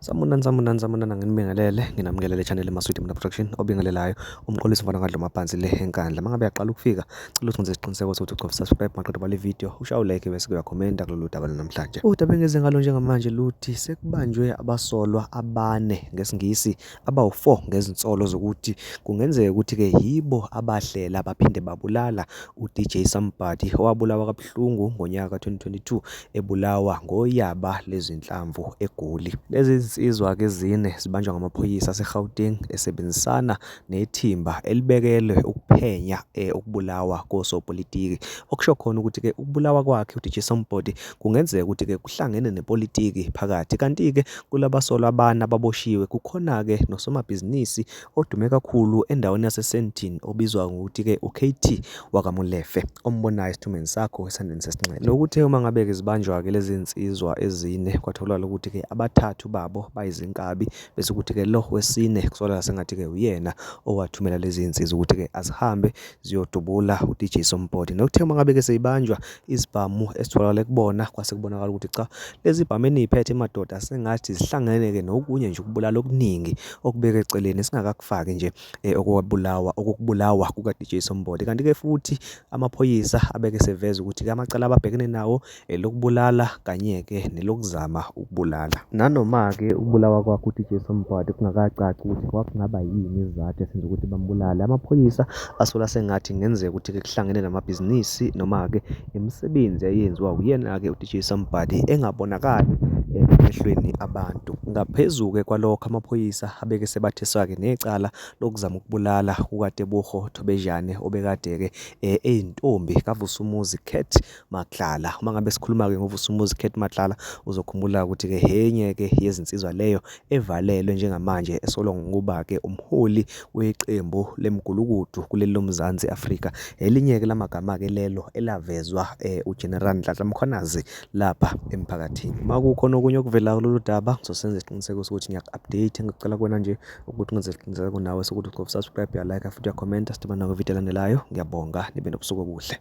Sanibonani nginibingelele nginamukela le channel eMaSwiti Mina Production obingelelayo umqolisi mfana kaDla maphansi le enkandla mangabe yaqala ukufika cela ukuthi ngenze isiqiniseko sokuthi ucofa subscribe maqedwe bale video ushaye like bese kuyakhomenta kulolu daba namhlanje. Udaba engeze ngalo njengamanje luthi sekubanjwe abasolwa abane ngesingisi abawu4 ngezinsolo zokuthi kungenzeka ukuthi ke yibo abahlela baphinde babulala uDJ Somebody owabulawa kabuhlungu ngonyaka ka2022 ebulawa ngoyaba lezinhlamvu eGoli. Lezi zinsizwa ke zine zibanjwa ngamaphoyisa aseGauteng esebenzisana nethimba elibekelwe ukuphenya ukubulawa kosopolitiki. Okusho khona ukuthi ke ukubulawa kwakhe uDJ Somebody kungenzeka ukuthi ke kuhlangene nepolitiki phakathi. Kanti ke kulabasolwa abana ababoshiwe kukhona ke nosomabhizinisi odume kakhulu endaweni yaseSandton obizwa ngokuthi ke uKT wakaMolefe ombonayo esithumeni sakho esandleni sesinxele. Lokuthi uma ngabe ke zibanjwa ke lezi zinsizwa ezine kwatholakala ukuthi ke abathathu babo bayizinkabi bese ukuthi ke lo wesine kusolwa sengathi ke uyena owathumela lezi zinsizwa ukuthi ke azihambe ziyodubula uDJ Somebody. Nokuthe uma ngabe ke seyibanjwa izibhamu esitholakala kubona kwase kubonakala ukuthi cha lezi ibhamu eniziphethe emadoda sengathi zihlangene ke nokunye nje ukubulala okuningi okubeka eceleni singakakufaki nje okubulawa kukaDJ Somebody. Kanti ke futhi amaphoyisa abeke seveza ukuthi ke amacala ababhekene nawo lokubulala kanye ke nelokuzama ukubulala. Nanoma ke ukubulawa kwakhe uDJ Somebody kungakacaci ukuthi kwakungaba yini izathu esenza ukuthi bambulale, amaphoyisa asola sengathi kungenzeka ukuthi ke kuhlangene namabhizinisi noma ke imisebenzi eyenziwa uyena ke uDJ Somebody engabonakali emehlweni abantu. Ngaphezu-ke kwalokho amaphoyisa abeke sebatheswa ke necala lokuzama ukubulala kukaTebogo Thobejane obekade ke eyintombi kaVusumuzi Cat Matlala. Uma ngabe sikhuluma ke ngoVusumuzi Cat Matlala uzokhumbula ukuthi ke enye ke yezinsizwa leyo evalelwe njengamanje esolwa ngokuba ke umholi weqembu lemgulukudu kuleli loMzansi Afrika. Elinye ke lamagama ke lelo elavezwa uGeneral Nhlanhla Mkhwanazi lapha emphakathini. Makukhona okunye okuvela kulolu daba ngizosenza isiqiniseko sokuthi ngiyaku-update. Ngicela kuwena nje ukuthi ungenze isiqiniseko nawe sokuthi ucofa subscribe, ya like futhi uya comment sidibana kwivideo elandelayo. Ngiyabonga nibe nobusuku obuhle.